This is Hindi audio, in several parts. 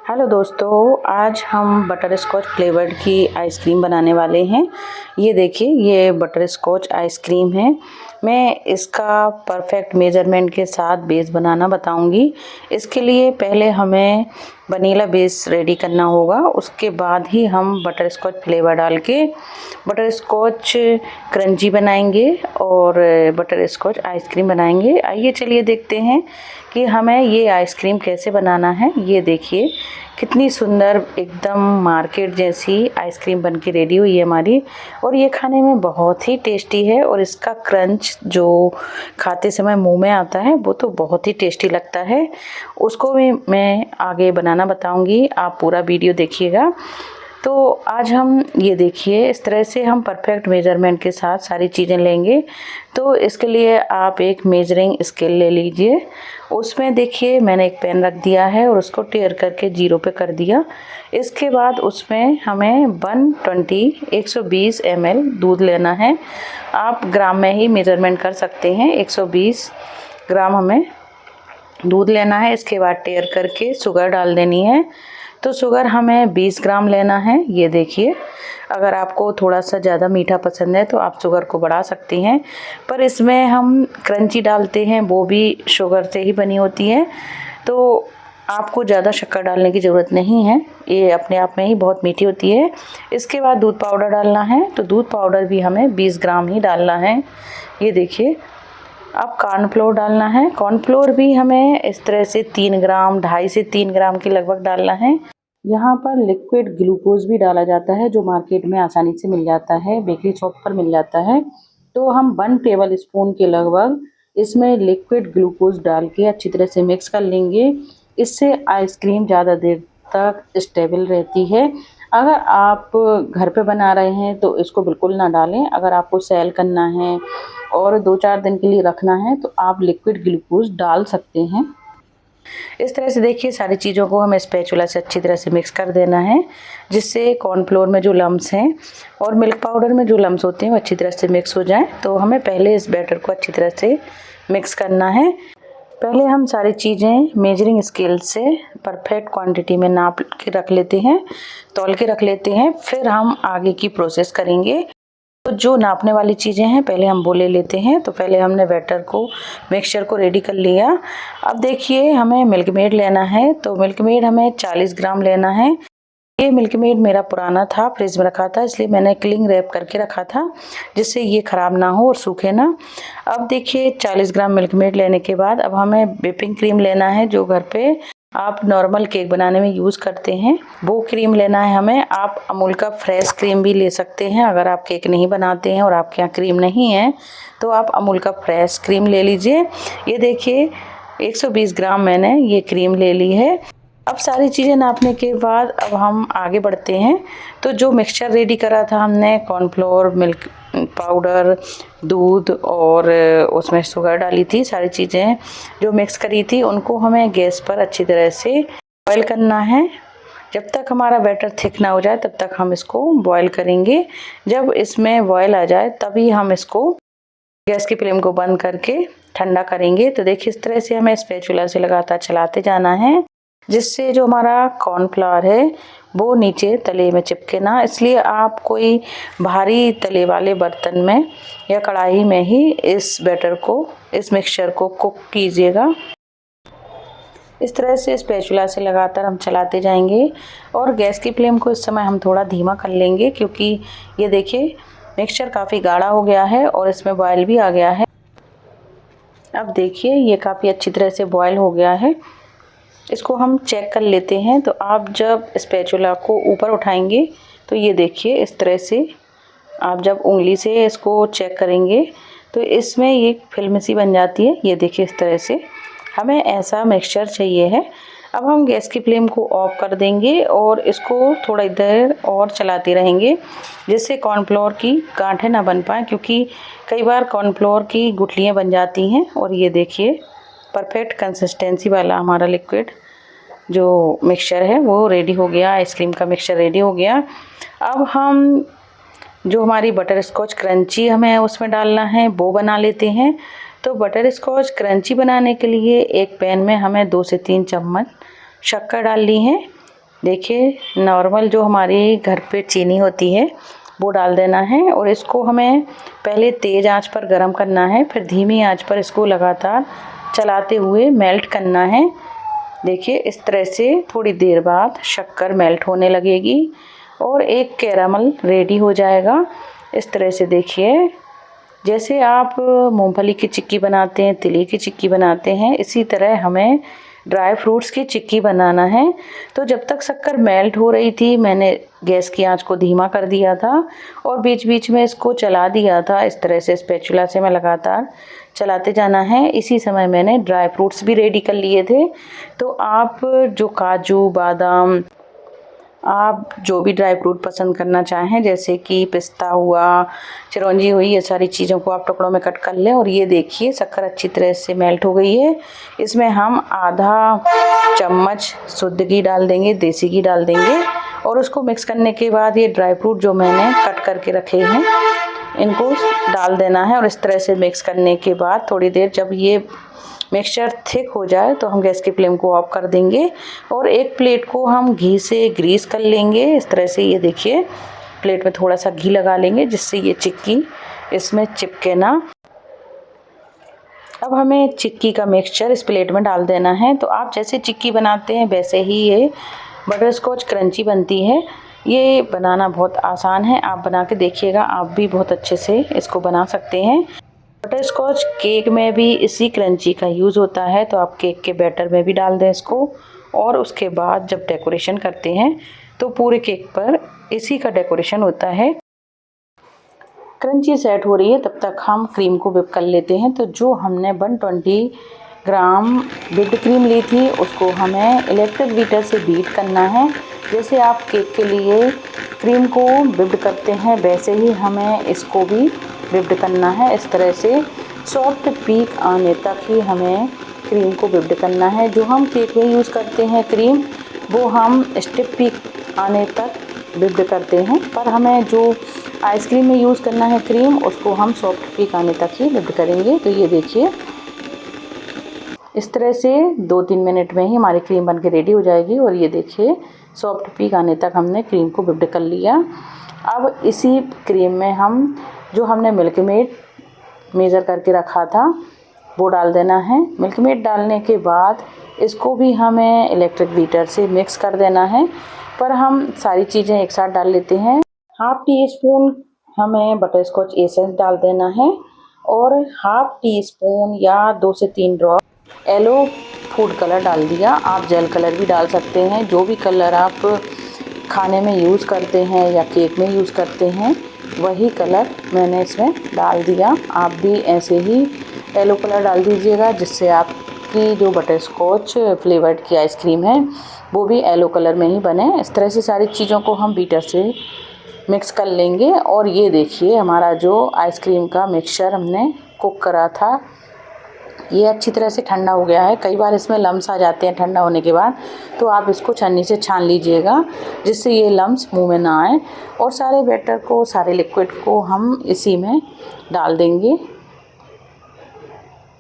हेलो दोस्तों, आज हम बटर स्कॉच फ्लेवर्ड की आइसक्रीम बनाने वाले हैं। ये देखिए, ये बटर स्कॉच आइसक्रीम है। मैं इसका परफेक्ट मेजरमेंट के साथ बेस बनाना बताऊंगी। इसके लिए पहले हमें वनीला बेस रेडी करना होगा, उसके बाद ही हम बटर स्कॉच फ्लेवर डाल के बटर स्कॉच क्रंची बनाएंगे और बटर स्कॉच आइसक्रीम बनाएंगे। आइए चलिए देखते हैं कि हमें ये आइसक्रीम कैसे बनाना है। ये देखिए कितनी सुंदर एकदम मार्केट जैसी आइसक्रीम बनके रेडी हुई है हमारी, और ये खाने में बहुत ही टेस्टी है। और इसका क्रंच जो खाते समय मुंह में आता है वो तो बहुत ही टेस्टी लगता है। उसको भी मैं आगे बनाना बताऊंगी, आप पूरा वीडियो देखिएगा। तो आज हम ये देखिए इस तरह से हम परफेक्ट मेजरमेंट के साथ सारी चीज़ें लेंगे। तो इसके लिए आप एक मेजरिंग स्केल ले लीजिए। उसमें देखिए मैंने एक पेन रख दिया है और उसको टेयर करके 0 पे कर दिया। इसके बाद उसमें हमें 120 ml दूध लेना है। आप ग्राम में ही मेजरमेंट कर सकते हैं। 120 ग्राम हमें दूध लेना है। इसके बाद टेयर करके शुगर डाल देनी है। तो शुगर हमें 20 ग्राम लेना है। ये देखिए, अगर आपको थोड़ा सा ज़्यादा मीठा पसंद है तो आप शुगर को बढ़ा सकती हैं, पर इसमें हम क्रंची डालते हैं, वो भी शुगर से ही बनी होती है, तो आपको ज़्यादा शक्कर डालने की ज़रूरत नहीं है। ये अपने आप में ही बहुत मीठी होती है। इसके बाद दूध पाउडर डालना है, तो दूध पाउडर भी हमें 20 ग्राम ही डालना है। ये देखिए, अब कॉर्नफ्लोर डालना है। कॉर्नफ्लोर भी हमें इस तरह से 3 ग्राम, 2.5 से 3 ग्राम के लगभग डालना है। यहाँ पर लिक्विड ग्लूकोज भी डाला जाता है, जो मार्केट में आसानी से मिल जाता है, बेकरी शॉप पर मिल जाता है। तो हम 1 टेबल स्पून के लगभग इसमें लिक्विड ग्लूकोज डाल के अच्छी तरह से मिक्स कर लेंगे। इससे आइसक्रीम ज़्यादा देर तक स्टेबल रहती है। अगर आप घर पे बना रहे हैं तो इसको बिल्कुल ना डालें। अगर आपको सेल करना है और 2-4 दिन के लिए रखना है तो आप लिक्विड ग्लूकोज डाल सकते हैं। इस तरह से देखिए सारी चीज़ों को हमें स्पैचुला से अच्छी तरह से मिक्स कर देना है, जिससे कॉर्नफ्लोर में जो लम्स हैं और मिल्क पाउडर में जो लम्स होते हैं वो अच्छी तरह से मिक्स हो जाएं। तो हमें पहले इस बैटर को अच्छी तरह से मिक्स करना है। पहले हम सारी चीज़ें मेजरिंग स्केल से परफेक्ट क्वांटिटी में नाप के रख लेते हैं, तौल के रख लेते हैं, फिर हम आगे की प्रोसेस करेंगे। तो जो नापने वाली चीज़ें हैं पहले हम वो ले लेते हैं। तो पहले हमने बैटर को, मिक्सचर को रेडी कर लिया। अब देखिए हमें मिल्क मेड लेना है। तो मिल्क मेड हमें 40 ग्राम लेना है। ये मिल्क मेड मेरा पुराना था, फ्रिज में रखा था, इसलिए मैंने क्लिंग रैप करके रखा था, जिससे ये ख़राब ना हो और सूखे ना। अब देखिए 40 ग्राम मिल्क मेड लेने के बाद अब हमें व्हिपिंग क्रीम लेना है, जो घर पे आप नॉर्मल केक बनाने में यूज़ करते हैं, वो क्रीम लेना है हमें। आप अमूल का फ्रेश क्रीम भी ले सकते हैं। अगर आप केक नहीं बनाते हैं और आपके यहाँ क्रीम नहीं है तो आप अमूल का फ्रेश क्रीम ले लीजिए। ये देखिए 120 ग्राम मैंने ये क्रीम ले ली है। अब सारी चीज़ें नापने के बाद अब हम आगे बढ़ते हैं। तो जो मिक्सचर रेडी करा था हमने, कॉर्नफ्लोर, मिल्क पाउडर, दूध और उसमें शुगर डाली थी, सारी चीज़ें जो मिक्स करी थी, उनको हमें गैस पर अच्छी तरह से बॉयल करना है। जब तक हमारा बैटर थिक ना हो जाए तब तक हम इसको बॉयल करेंगे। जब इसमें बॉयल आ जाए तभी हम इसको गैस की फ्लेम को बंद करके ठंडा करेंगे। तो देखिए इस तरह से हमें स्पैचुला से लगातार चलाते जाना है, जिससे जो हमारा कॉर्नफ्लावर है वो नीचे तले में चिपके ना। इसलिए आप कोई भारी तले वाले बर्तन में या कढ़ाई में ही इस बैटर को, इस मिक्सचर को कुक कीजिएगा। इस तरह से स्पैचुला से लगातार हम चलाते जाएंगे और गैस की फ्लेम को इस समय हम थोड़ा धीमा कर लेंगे, क्योंकि ये देखिए मिक्सचर काफ़ी गाढ़ा हो गया है और इसमें बॉयल भी आ गया है। अब देखिए ये काफ़ी अच्छी तरह से बॉयल हो गया है। इसको हम चेक कर लेते हैं। तो आप जब स्पैचुला को ऊपर उठाएंगे तो ये देखिए इस तरह से आप जब उंगली से इसको चेक करेंगे तो इसमें ये फिल्म सी बन जाती है। ये देखिए इस तरह से हमें ऐसा मिक्सचर चाहिए है। अब हम गैस की फ्लेम को ऑफ कर देंगे और इसको थोड़ा देर और चलाते रहेंगे, जिससे कॉर्नफ्लोर की गांठें ना बन पाएँ, क्योंकि कई बार कॉर्नफ्लोर की गुठलियाँ बन जाती हैं। और ये देखिए परफेक्ट कंसिस्टेंसी वाला हमारा लिक्विड जो मिक्सचर है वो रेडी हो गया, आइसक्रीम का मिक्सचर रेडी हो गया। अब हम जो हमारी बटर स्कॉच क्रंची हमें उसमें डालना है वो बना लेते हैं। तो बटर स्कॉच क्रंची बनाने के लिए एक पैन में हमें 2 से 3 चम्मच शक्कर डाल ली है। देखिए नॉर्मल जो हमारी घर पे चीनी होती है वो डाल देना है और इसको हमें पहले तेज़ आंच पर गरम करना है, फिर धीमी आंच पर इसको लगातार चलाते हुए मेल्ट करना है। देखिए इस तरह से थोड़ी देर बाद शक्कर मेल्ट होने लगेगी और एक कैरामल रेडी हो जाएगा। इस तरह से देखिए जैसे आप मूंगफली की चिक्की बनाते हैं, तिली की चिक्की बनाते हैं, इसी तरह हमें ड्राई फ्रूट्स की चिक्की बनाना है। तो जब तक शक्कर मेल्ट हो रही थी मैंने गैस की आंच को धीमा कर दिया था और बीच बीच में इसको चला दिया था। इस तरह से स्पैचुला से मैं लगातार चलाते जाना है। इसी समय मैंने ड्राई फ्रूट्स भी रेडी कर लिए थे। तो आप जो काजू, बादाम, आप जो भी ड्राई फ्रूट पसंद करना चाहें जैसे कि पिस्ता हुआ, चिरौंजी हुई, ये सारी चीज़ों को आप टुकड़ों में कट कर लें। और ये देखिए शक्कर अच्छी तरह से मेल्ट हो गई है। इसमें हम आधा चम्मच शुद्ध घी डाल देंगे, देसी घी डाल देंगे और उसको मिक्स करने के बाद ये ड्राई फ्रूट जो मैंने कट करके रखे हैं इनको डाल देना है। और इस तरह से मिक्स करने के बाद थोड़ी देर जब ये मिक्सचर थिक हो जाए तो हम गैस की फ्लेम को ऑफ कर देंगे और एक प्लेट को हम घी से ग्रीस कर लेंगे। इस तरह से ये देखिए प्लेट में थोड़ा सा घी लगा लेंगे जिससे ये चिक्की इसमें चिपके ना। अब हमें चिक्की का मिक्सचर इस प्लेट में डाल देना है। तो आप जैसे चिक्की बनाते हैं वैसे ही ये बटर स्कॉच क्रंची बनती है। ये बनाना बहुत आसान है, आप बना के देखिएगा, आप भी बहुत अच्छे से इसको बना सकते हैं। बटर स्कॉच केक में भी इसी क्रंची का यूज़ होता है, तो आप केक के बैटर में भी डाल दें इसको और उसके बाद जब डेकोरेशन करते हैं तो पूरे केक पर इसी का डेकोरेशन होता है। क्रंची सेट हो रही है तब तक हम क्रीम को व्हिप कर लेते हैं। तो जो हमने 120 ग्राम व्हिप्ड क्रीम ली थी उसको हमें इलेक्ट्रिक बीटर से बीट करना है। जैसे आप केक के लिए क्रीम को व्हिप्ड करते हैं वैसे ही हमें इसको भी व्हिप्ड करना है। इस तरह से सॉफ्ट पीक आने तक ही हमें क्रीम को व्हिप्ड करना है। जो हम केक में यूज़ करते हैं क्रीम वो हम स्टिफ पीक आने तक व्हिप्ड करते हैं, पर हमें जो आइसक्रीम में यूज़ करना है क्रीम उसको हम सॉफ्ट पीक आने तक ही व्हिप्ड करेंगे। तो ये देखिए इस तरह से 2-3 मिनट में ही हमारी क्रीम बन के रेडी हो जाएगी। और ये देखिए सॉफ्ट पीक आने तक हमने क्रीम को व्हिप्ड कर लिया। अब इसी क्रीम में हम जो हमने मिल्क मेड मेज़र करके रखा था वो डाल देना है। मिल्क मेड डालने के बाद इसको भी हमें इलेक्ट्रिक बीटर से मिक्स कर देना है, पर हम सारी चीज़ें एक साथ डाल लेते हैं। हाफ़ टी स्पून हमें बटर स्कॉच एसेंस डाल देना है और हाफ़ टी स्पून या 2 से 3 ड्रॉप येलो फूड कलर डाल दिया। आप जेल कलर भी डाल सकते हैं, जो भी कलर आप खाने में यूज़ करते हैं या केक में यूज़ करते हैं वही कलर मैंने इसमें डाल दिया। आप भी ऐसे ही येलो कलर डाल दीजिएगा जिससे आपकी जो बटर स्कॉच फ्लेवर्ड की आइसक्रीम है वो भी येलो कलर में ही बने। इस तरह से सारी चीज़ों को हम बीटर से मिक्स कर लेंगे। और ये देखिए हमारा जो आइसक्रीम का मिक्सचर हमने कुक करा था ये अच्छी तरह से ठंडा हो गया है। कई बार इसमें लम्स आ जाते हैं ठंडा होने के बाद, तो आप इसको छन्नी से छान लीजिएगा जिससे ये लम्स मुंह में ना आए। और सारे बैटर को, सारे लिक्विड को हम इसी में डाल देंगे।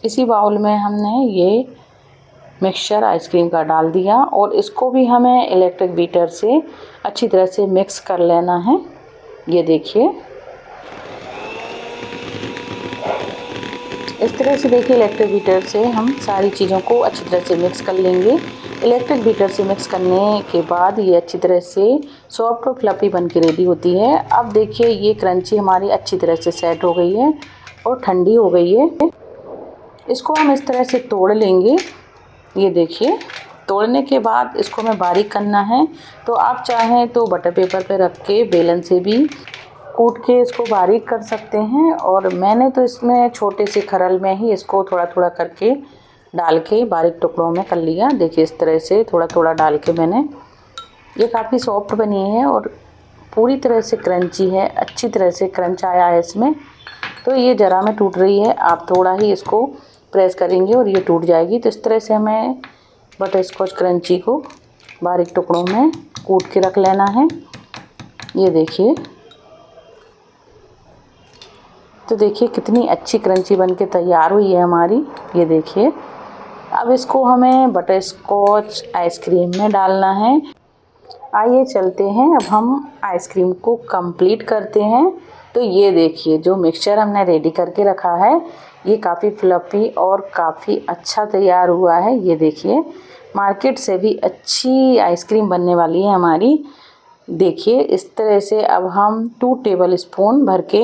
इसी बाउल में हमने ये मिक्सचर आइसक्रीम का डाल दिया और इसको भी हमें इलेक्ट्रिक बीटर से अच्छी तरह से मिक्स कर लेना है। ये देखिए इस तरह से देखिए इलेक्ट्रिक बीटर से हम सारी चीज़ों को अच्छी तरह से मिक्स कर लेंगे। इलेक्ट्रिक बीटर से मिक्स करने के बाद ये अच्छी तरह से सॉफ्ट और फ्लफी बन के रेडी होती है। अब देखिए ये क्रंची हमारी अच्छी तरह से सेट हो गई है और ठंडी हो गई है। इसको हम इस तरह से तोड़ लेंगे। ये देखिए तोड़ने के बाद इसको हमें बारीक करना है, तो आप चाहें तो बटर पेपर पे रख के बेलन से भी कूट के इसको बारीक कर सकते हैं। और मैंने तो इसमें छोटे से खरल में ही इसको थोड़ा थोड़ा करके डाल के बारीक टुकड़ों में कर लिया। देखिए इस तरह से थोड़ा थोड़ा डाल के मैंने, ये काफ़ी सॉफ्ट बनी है और पूरी तरह से क्रंची है, अच्छी तरह से क्रंच आया है इसमें। तो ये ज़रा में टूट रही है, आप थोड़ा ही इसको प्रेस करेंगे और ये टूट जाएगी। तो इस तरह से हमें बटर स्कॉच क्रंची को बारीक टुकड़ों में कूट के रख लेना है। ये देखिए, तो देखिए कितनी अच्छी क्रंची बन के तैयार हुई है हमारी। ये देखिए अब इसको हमें बटर स्कॉच आइसक्रीम में डालना है। आइए चलते हैं, अब हम आइसक्रीम को कंप्लीट करते हैं। तो ये देखिए जो मिक्सचर हमने रेडी करके रखा है ये काफ़ी फ्लफ़ी और काफ़ी अच्छा तैयार हुआ है। ये देखिए मार्केट से भी अच्छी आइसक्रीम बनने वाली है हमारी। देखिए इस तरह से अब हम 2 टेबल स्पून भर के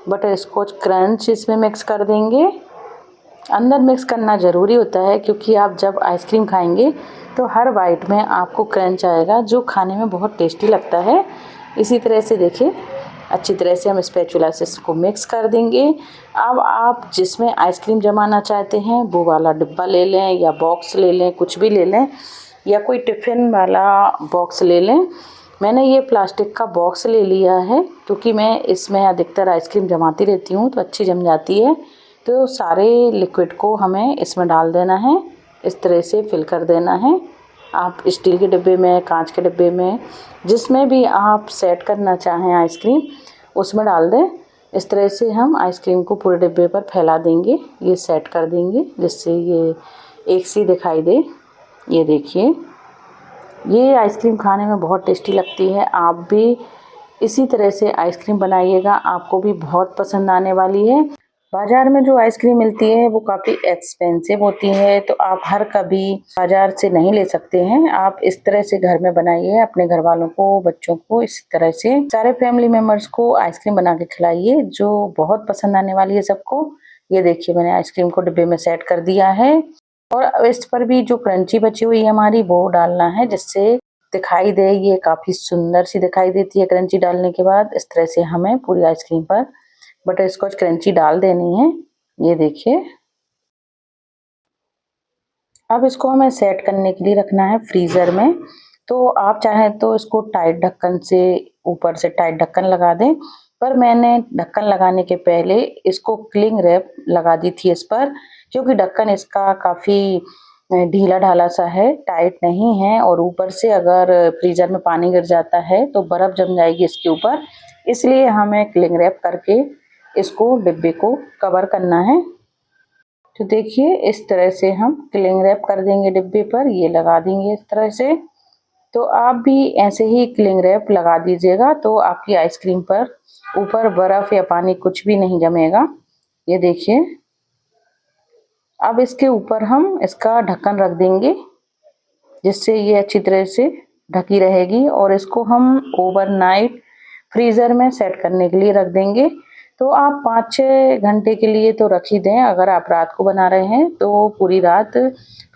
बटर स्कॉच क्रंच इसमें मिक्स कर देंगे। अंदर मिक्स करना ज़रूरी होता है क्योंकि आप जब आइसक्रीम खाएंगे तो हर बाइट में आपको क्रंच आएगा जो खाने में बहुत टेस्टी लगता है। इसी तरह से देखिए अच्छी तरह से हम स्पैचुला से इसको मिक्स कर देंगे। अब आप जिसमें आइसक्रीम जमाना चाहते हैं वो वाला डिब्बा ले लें या बॉक्स ले लें, कुछ भी ले लें, या कोई टिफ़िन वाला बॉक्स ले लें। मैंने ये प्लास्टिक का बॉक्स ले लिया है क्योंकि मैं इसमें अधिकतर आइसक्रीम जमाती रहती हूँ तो अच्छी जम जाती है। तो सारे लिक्विड को हमें इसमें डाल देना है, इस तरह से फिल कर देना है। आप स्टील के डिब्बे में, कांच के डिब्बे में, जिसमें भी आप सेट करना चाहें आइसक्रीम उसमें डाल दें। इस तरह से हम आइसक्रीम को पूरे डिब्बे पर फैला देंगे, ये सेट कर देंगे जिससे ये एक सी दिखाई दे। ये देखिए ये आइसक्रीम खाने में बहुत टेस्टी लगती है। आप भी इसी तरह से आइसक्रीम बनाइएगा, आपको भी बहुत पसंद आने वाली है। बाज़ार में जो आइसक्रीम मिलती है वो काफ़ी एक्सपेंसिव होती है तो आप हर कभी बाज़ार से नहीं ले सकते हैं। आप इस तरह से घर में बनाइए, अपने घर वालों को, बच्चों को, इस तरह से सारे फैमिली मेम्बर्स को आइसक्रीम बना के खिलाइए जो बहुत पसंद आने वाली है सबको। ये देखिए मैंने आइसक्रीम को डिब्बे में सेट कर दिया है और अब इस पर भी जो क्रंची बची हुई है हमारी वो डालना है जिससे दिखाई दे, ये काफ़ी सुंदर सी दिखाई देती है क्रंची डालने के बाद। इस तरह से हमें पूरी आइसक्रीम पर बटर स्कॉच क्रंची डाल देनी है। ये देखिए अब इसको हमें सेट करने के लिए रखना है फ्रीज़र में। तो आप चाहें तो इसको टाइट ढक्कन से, ऊपर से टाइट ढक्कन लगा दें, पर मैंने ढक्कन लगाने के पहले इसको क्लिंग रैप लगा दी थी इस पर, क्योंकि ढक्कन इसका काफ़ी ढीला ढाला सा है, टाइट नहीं है और ऊपर से अगर फ्रीज़र में पानी गिर जाता है तो बर्फ़ जम जाएगी इसके ऊपर। इसलिए हमें क्लिंग रैप करके इसको डिब्बे को कवर करना है। तो देखिए इस तरह से हम क्लिंग रैप कर देंगे डिब्बे पर, ये लगा देंगे इस तरह से। तो आप भी ऐसे ही क्लिंग रैप लगा दीजिएगा तो आपकी आइसक्रीम पर ऊपर बर्फ़ या पानी कुछ भी नहीं जमेगा। ये देखिए अब इसके ऊपर हम इसका ढक्कन रख देंगे जिससे ये अच्छी तरह से ढकी रहेगी और इसको हम ओवरनाइट फ्रीज़र में सेट करने के लिए रख देंगे। तो आप 5-6 घंटे के लिए तो रख ही दें। अगर आप रात को बना रहे हैं तो पूरी रात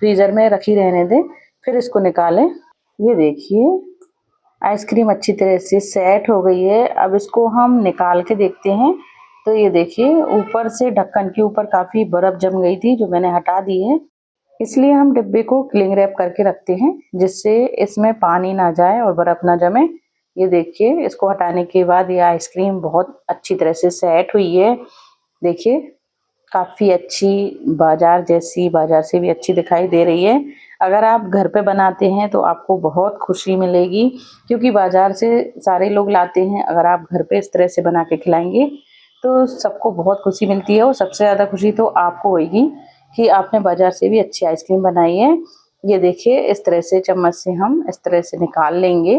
फ्रीज़र में रखी रहने दें, फिर इसको निकालें। ये देखिए आइसक्रीम अच्छी तरह से सेट हो गई है। अब इसको हम निकाल के देखते हैं। तो ये देखिए ऊपर से ढक्कन के ऊपर काफ़ी बर्फ़ जम गई थी जो मैंने हटा दी है। इसलिए हम डिब्बे को क्लिंग रैप करके रखते हैं जिससे इसमें पानी ना जाए और बर्फ़ ना जमे। ये देखिए इसको हटाने के बाद ये आइसक्रीम बहुत अच्छी तरह से सेट हुई है। देखिए काफ़ी अच्छी, बाज़ार जैसी, बाज़ार से भी अच्छी दिखाई दे रही है। अगर आप घर पे बनाते हैं तो आपको बहुत खुशी मिलेगी क्योंकि बाज़ार से सारे लोग लाते हैं। अगर आप घर पे इस तरह से बना के खिलाएंगे तो सबको बहुत खुशी मिलती है और सबसे ज़्यादा खुशी तो आपको होगी कि आपने बाज़ार से भी अच्छी आइसक्रीम बनाई है। ये देखिए इस तरह से चम्मच से हम इस तरह से निकाल लेंगे।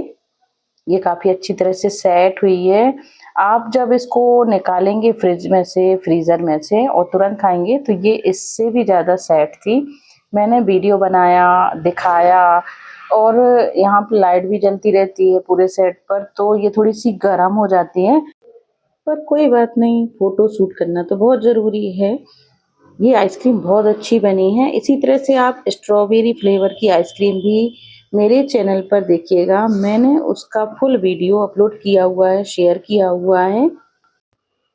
ये काफ़ी अच्छी तरह से सेट हुई है। आप जब इसको निकालेंगे फ्रिज में से, फ्रीज़र में से और तुरंत खाएँगे तो ये इससे भी ज़्यादा सेट थी। मैंने वीडियो बनाया, दिखाया और यहाँ पे लाइट भी जलती रहती है पूरे सेट पर तो ये थोड़ी-सी गरम हो जाती है। पर कोई बात नहीं, फ़ोटो शूट करना तो बहुत ज़रूरी है। ये आइसक्रीम बहुत अच्छी बनी है। इसी तरह से आप स्ट्रॉबेरी फ्लेवर की आइसक्रीम भी मेरे चैनल पर देखिएगा। मैंने उसका फुल वीडियो अपलोड किया हुआ है, शेयर किया हुआ है।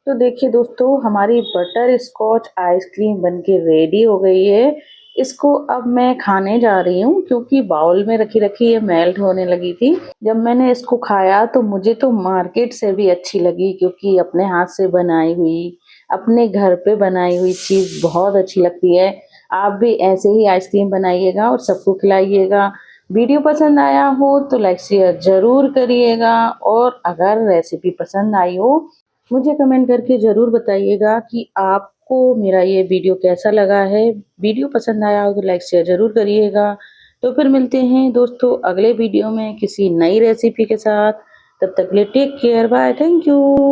तो देखिए दोस्तों हमारी बटर स्कॉच आइसक्रीम बनके रेडी हो गई है। इसको अब मैं खाने जा रही हूँ क्योंकि बाउल में रखी रखी ये मेल्ट होने लगी थी। जब मैंने इसको खाया तो मुझे तो मार्केट से भी अच्छी लगी क्योंकि अपने हाथ से बनाई हुई, अपने घर पे बनाई हुई चीज़ बहुत अच्छी लगती है। आप भी ऐसे ही आइसक्रीम बनाइएगा और सबको खिलाइएगा। वीडियो पसंद आया हो तो लाइक शेयर ज़रूर करिएगा और अगर रेसिपी पसंद आई हो मुझे कमेंट करके ज़रूर बताइएगा कि आपको मेरा ये वीडियो कैसा लगा है। वीडियो पसंद आया हो तो लाइक शेयर ज़रूर करिएगा। तो फिर मिलते हैं दोस्तों अगले वीडियो में किसी नई रेसिपी के साथ। तब तक के लिए take care, bye, thank you.